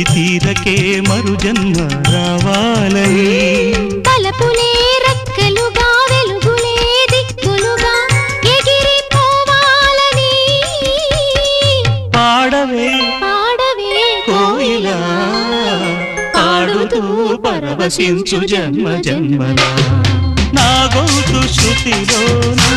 అది తీరకే మరు జన్మ రావాలని తలపులే రెక్కలుగా వెలుగులే దిక్కులుగా ఎగిరిపోవాలని పాడవే పాడవే కోయిలా పాడుతూ పరవశించు జన్మ జన్మలా నా గొంతు శృతిలోనా